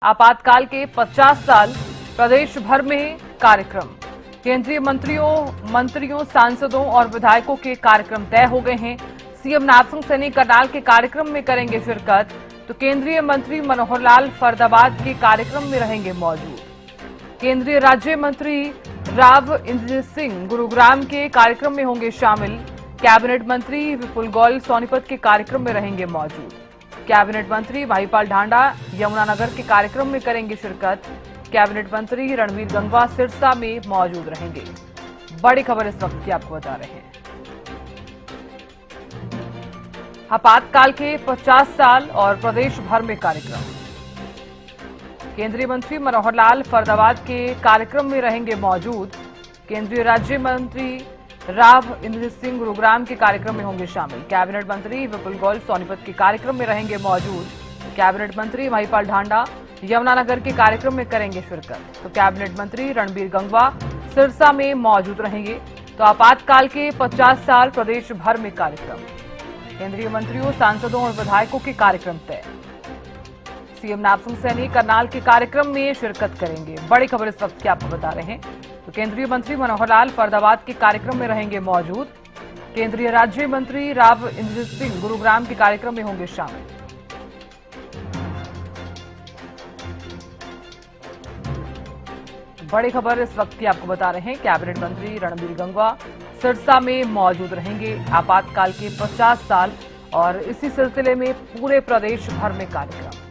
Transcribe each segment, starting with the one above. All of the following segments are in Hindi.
आपातकाल के 50 साल प्रदेश भर में कार्यक्रम। केंद्रीय मंत्रियों, सांसदों और विधायकों के कार्यक्रम तय हो गए हैं। सीएम नरसिंह सैनी करनाल के कार्यक्रम में करेंगे शिरकत, तो केंद्रीय मंत्री मनोहर लाल फरीदाबाद के कार्यक्रम में रहेंगे मौजूद। केंद्रीय राज्य मंत्री राव इंद्रजीत सिंह गुरुग्राम के कार्यक्रम में होंगे शामिल। कैबिनेट मंत्री विपुल गोयल सोनीपत के कार्यक्रम में रहेंगे मौजूद। कैबिनेट मंत्री महिपाल ढांडा यमुनानगर के कार्यक्रम में करेंगे शिरकत। कैबिनेट मंत्री रणबीर गंगवा सिरसा में मौजूद रहेंगे। बड़ी खबर इस वक्त की आपको बता रहे हैं। आपातकाल के 50 साल और प्रदेश भर में कार्यक्रम। केंद्रीय मंत्री मनोहर लाल फरीदाबाद के कार्यक्रम में रहेंगे मौजूद। केंद्रीय राज्य मंत्री राव इंद्रजीत सिंह गुरुग्राम के कार्यक्रम में होंगे शामिल। कैबिनेट मंत्री विपुल गोयल सोनीपत के कार्यक्रम में रहेंगे मौजूद। कैबिनेट मंत्री महिपाल ढांडा यमुनानगर के कार्यक्रम में करेंगे शिरकत, तो कैबिनेट मंत्री रणबीर गंगवा सिरसा में मौजूद रहेंगे। तो आपातकाल के 50 साल प्रदेश भर में कार्यक्रम। केंद्रीय मंत्रियों, सांसदों और विधायकों के कार्यक्रम तय। सीएम नरसिंह सैनी करनाल के कार्यक्रम में शिरकत करेंगे। बड़ी खबर इस वक्त की आपको बता रहे हैं। तो केंद्रीय मंत्री मनोहर लाल फरीदाबाद के कार्यक्रम में रहेंगे मौजूद। केंद्रीय राज्य मंत्री राव इंद्रजीत सिंह गुरुग्राम के कार्यक्रम में होंगे शामिल। बड़ी खबर इस वक्त की आपको बता रहे हैं। कैबिनेट मंत्री रणबीर गंगवा सिरसा में मौजूद रहेंगे। आपातकाल के 50 साल और इसी सिलसिले में पूरे प्रदेश भर में कार्यक्रम।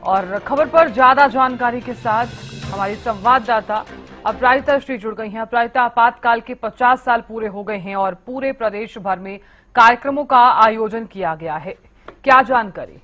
और खबर पर ज्यादा जानकारी के साथ हमारी संवाददाता अपराजिता श्री जुड़ गई हैं। अपराजिता, आपातकाल के 50 साल पूरे हो गए हैं और पूरे प्रदेश भर में कार्यक्रमों का आयोजन किया गया है, क्या जानकारी?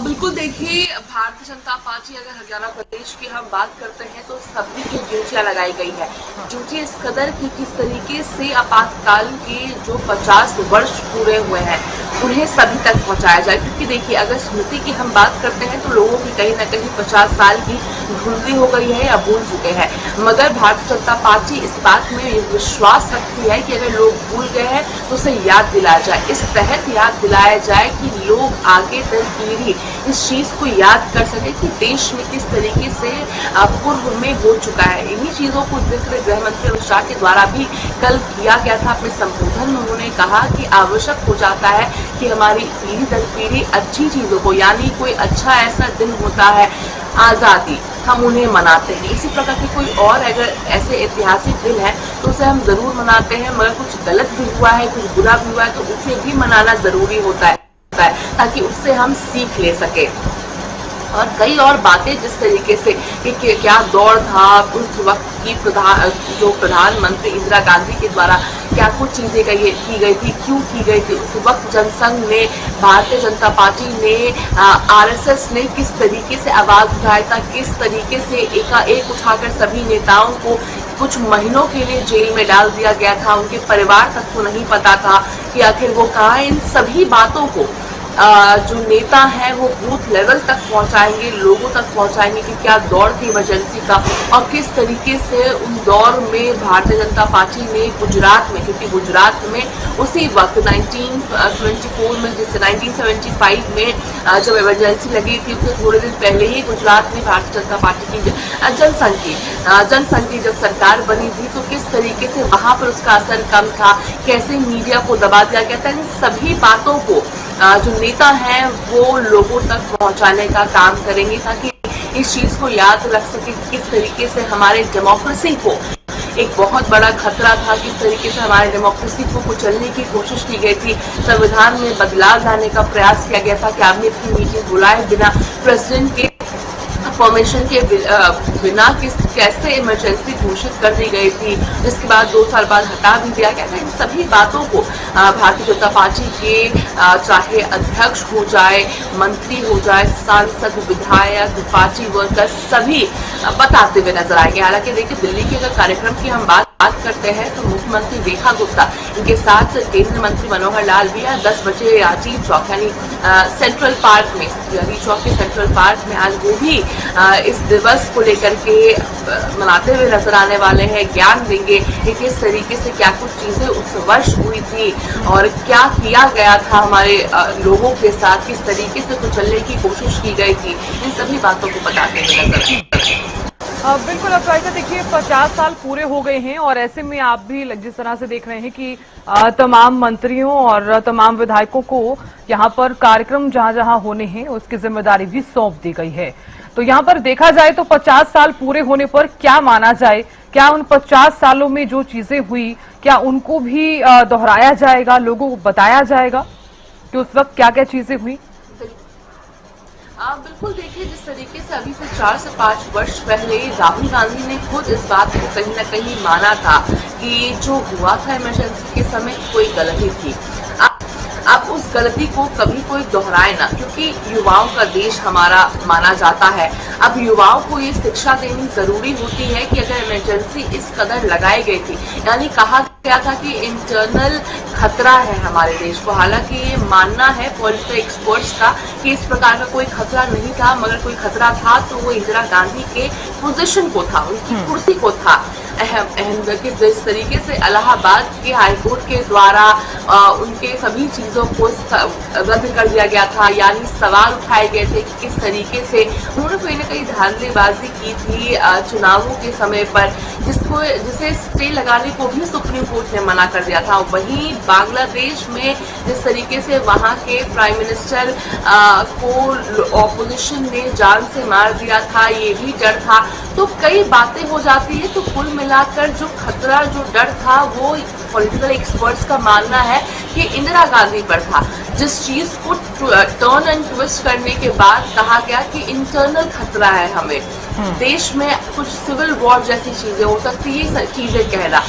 बिल्कुल, देखिए, भारतीय जनता पार्टी अगर हरियाणा प्रदेश की हम बात करते हैं तो सभी की ड्यूटियां लगाई गई है। ड्यूटी इस कदर की किस तरीके से आपातकाल के जो 50 वर्ष पूरे हुए हैं उन्हें सभी तक पहुंचाया जाए, क्योंकि देखिए, अगर स्मृति की हम बात करते हैं तो लोगों की कहीं ना कहीं 50 साल की भूलती हो गई है या भूल चुके हैं। मगर भारतीय जनता पार्टी इस बात में विश्वास रखती है कि अगर लोग भूल गए हैं तो उसे याद दिलाया जाए। इस तहत याद दिलाया जाए कि लोग आगे दर पीढ़ी इस चीज को याद कर सके कि देश में किस तरीके से पूर्व में हो चुका है। इन्हीं चीजों को जिक्र गृह मंत्री अमित शाह के द्वारा भी कल किया गया था। अपने संबोधन में उन्होंने कहा कि आवश्यक हो जाता है कि हमारी पीढ़ी दर पीढ़ी अच्छी चीजों को, यानी कोई अच्छा ऐसा दिन होता है आजादी, हम उन्हें मनाते हैं। इसी प्रकार के कोई और अगर ऐसे ऐतिहासिक दिन है तो उसे हम जरूर मनाते हैं, मगर कुछ गलत भी हुआ है, कुछ बुरा भी हुआ है तो उसे भी मनाना जरूरी होता है ताकि उससे हम सीख ले सके। और कई और बातें जिस तरीके से कि क्या दौड़ था उस वक्त की, जो प्रधानमंत्री इंदिरा गांधी के द्वारा क्या कुछ चीजें की गई थी, क्यों की गई थी। उस वक्त जनसंघ ने, भारतीय जनता पार्टी ने, आरएसएस ने किस तरीके से आवाज उठाया था, किस तरीके से एकाएक उठाकर सभी नेताओं को कुछ महीनों के लिए जेल में डाल दिया गया था। उनके परिवार तक को नहीं पता था कि आखिर वो कहाँ है। इन सभी बातों को जो नेता है वो बूथ लेवल तक पहुंचाएंगे, लोगों तक पहुंचाएंगे कि क्या दौर थी इमरजेंसी का और किस तरीके से उन दौर में भारतीय जनता पार्टी ने गुजरात में, क्योंकि गुजरात में उसी वक्त 1974 में, जैसे 1975 में जब इमरजेंसी लगी थी उससे थोड़े दिन पहले ही गुजरात में भारतीय जनता पार्टी की जनसंघ की जब सरकार बनी थी तो किस तरीके से वहां पर उसका असर कम था, कैसे मीडिया को दबा दिया गया था। इन सभी बातों को जो नेता हैं वो लोगों तक पहुंचाने का काम करेंगे ताकि इस चीज को याद रख सके कि किस तरीके से हमारे डेमोक्रेसी को एक बहुत बड़ा खतरा था, किस तरीके से हमारे डेमोक्रेसी को कुचलने की कोशिश की गई थी। संविधान में बदलाव लाने का प्रयास किया गया था। कैबिनेट की मीटिंग बुलाए बिना, प्रेसिडेंट के परमिशन के बिना कैसे इमरजेंसी घोषित कर दी गई थी, जिसके बाद 2 साल बाद हटा भी दिया गया था। इन सभी बातों को भारतीय जनता पार्टी के चाहे अध्यक्ष हो जाए, मंत्री हो जाए, सांसद, विधायक, पार्टी वर्कर सभी बताते हुए नजर आएंगे। हालांकि देखिए, दिल्ली के अगर कार्यक्रम की हम बात करते हैं तो मुख्यमंत्री रेखा गुप्ता, इनके साथ केंद्रीय मंत्री मनोहर लाल भी 10 बजे राजीव चौक यानी सेंट्रल पार्क में, राजीव चौक के सेंट्रल पार्क में आज वो भी इस दिवस को लेकर करके मनाते हुए नजर आने वाले हैं, ज्ञान देंगे कि किस तरीके से क्या कुछ चीजें उस वर्ष हुई थी और क्या किया गया था हमारे लोगों के साथ, किस तरीके से कुचलने की कोशिश की गई थी, इन सभी बातों को बताते हुए नजर आए। बिल्कुल अपराजिता, देखिए 50 साल पूरे हो गए हैं और ऐसे में आप भी जिस तरह से देख रहे हैं कि तमाम मंत्रियों और तमाम विधायकों को यहाँ पर कार्यक्रम जहां जहां होने हैं उसकी जिम्मेदारी भी सौंप दी गई है। तो यहाँ पर देखा जाए तो 50 साल पूरे होने पर क्या माना जाए, क्या उन 50 सालों में जो चीजें हुई क्या उनको भी दोहराया जाएगा, लोगों को बताया जाएगा कि उस वक्त क्या क्या चीजें हुई? बिल्कुल, देखिए जिस तरीके से अभी से 4 से 5 वर्ष पहले राहुल गांधी ने खुद इस बात को कहीं न कहीं माना था कि जो हुआ था इमरजेंसी के समय कोई गलती थी। अब उस गलती को कभी कोई दोहराए ना, क्योंकि युवाओं का देश हमारा माना जाता है। अब युवाओं को ये शिक्षा देनी जरूरी होती है कि अगर इमरजेंसी इस कदर लगाई गई थी, यानी कहा गया था कि इंटरनल खतरा है हमारे देश को, हालांकि ये मानना है पॉलिटिकल एक्सपर्ट्स का कि इस प्रकार का कोई खतरा नहीं था, मगर कोई खतरा था तो वो इंदिरा गांधी के पोजीशन को था, उनकी कुर्सी को था। कि जिस तरीके से इलाहाबाद के हाईकोर्ट के द्वारा उनके सभी चीजों को रद्द कर दिया गया था, यानी सवाल उठाए गए थे कि किस तरीके से उन्होंने कहीं ना कहीं धांधलीबाजी की थी चुनावों के समय पर, जिसे स्टे लगाने को भी सुप्रीम कोर्ट ने मना कर दिया था। वहीं बांग्लादेश में जिस तरीके से वहां के प्राइम मिनिस्टर को ऑपोजिशन ने जान से मार दिया था, ये भी डर था। तो कई बातें हो जाती है, तो कुल मिलाकर जो खतरा, जो डर था, वो पॉलिटिकल एक्सपर्ट्स का मानना है कि इंदिरा गांधी पर था। जिस चीज को टर्न एंड ट्विस्ट करने के बाद कहा गया कि इंटरनल खतरा है हमें, देश में कुछ सिविल वॉर जैसी चीजें हो सकती है, ये चीजें कहना।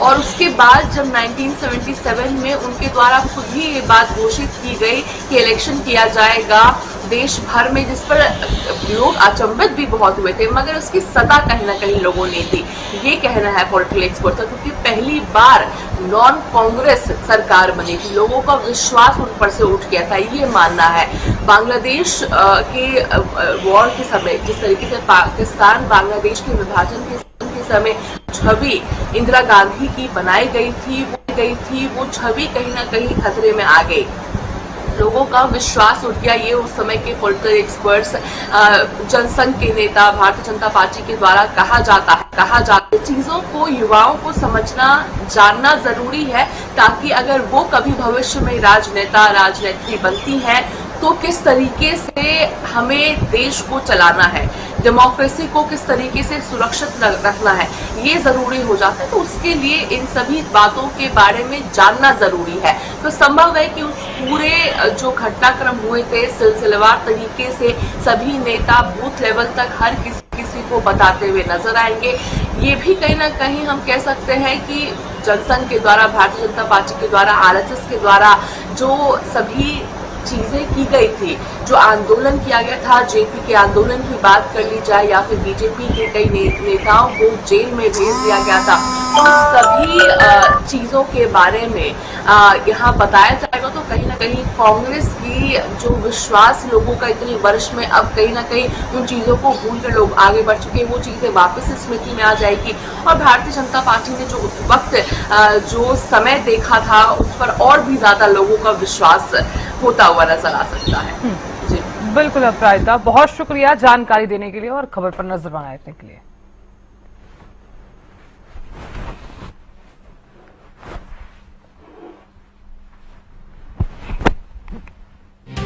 और उसके बाद जब 1977 में उनके द्वारा खुद ही ये बात घोषित की गई कि इलेक्शन किया जाएगा देश भर में, जिस पर लोग अचंभित भी बहुत हुए थे, मगर उसकी सत्ता कहीं ना कहीं लोगों ने दी, ये कहना है पॉलिटिकल एक्सपर्ट का, क्योंकि पहली बार नॉन कांग्रेस सरकार बनी थी, लोगों का विश्वास उन पर से उठ गया था, ये मानना है। बांग्लादेश के वॉर के समय जिस तरीके से पाकिस्तान बांग्लादेश के विभाजन के समय छवि इंदिरा गांधी की बनाई गई थी, वो छवि कहीं ना कहीं खतरे में आ गई, लोगों का विश्वास उठ गया। ये उस समय के पॉलिटिकल एक्सपर्ट्स, जनसंघ के नेता, भारतीय जनता पार्टी के द्वारा कहा जाता है। चीजों को युवाओं को समझना, जानना जरूरी है, ताकि अगर वो कभी भविष्य में राजनेता, राजनेत्री बनती हैं तो किस तरीके से हमें देश को चलाना है, डेमोक्रेसी को किस तरीके से सुरक्षित रखना है, ये जरूरी हो जाता है। तो उसके लिए इन सभी बातों के बारे में जानना जरूरी है। तो संभव है कि उस पूरे जो घटनाक्रम हुए थे सिलसिलेवार तरीके से सभी नेता बूथ लेवल तक हर किसी को बताते हुए नजर आएंगे। ये भी कहीं ना कहीं हम कह सकते हैं कि जनसंघ के द्वारा, भारतीय जनता पार्टी के द्वारा, आरएसएस के द्वारा जो सभी चीजें की गई थी, जो आंदोलन किया गया था, जेपी के आंदोलन की बात कर ली जाए या फिर बीजेपी के कई नेताओं को जेल में भेज दिया गया था, तो सभी चीजों के बारे में यहाँ बताया जाएगा। तो कहीं ना कहीं कांग्रेस की जो विश्वास लोगों का इतने वर्ष में, अब कहीं ना कहीं उन चीजों को भूल कर लोग आगे बढ़ चुके हैं, वो चीजें वापस स्मृति में आ जाएगी। और भारतीय जनता पार्टी ने जो उस वक्त जो समय देखा था, उस पर और भी ज्यादा लोगों का विश्वास होता हुआ नजर आ सकता है। जी बिल्कुल अपराजिता, बहुत शुक्रिया जानकारी देने के लिए और खबर पर नजर बनाने के लिए।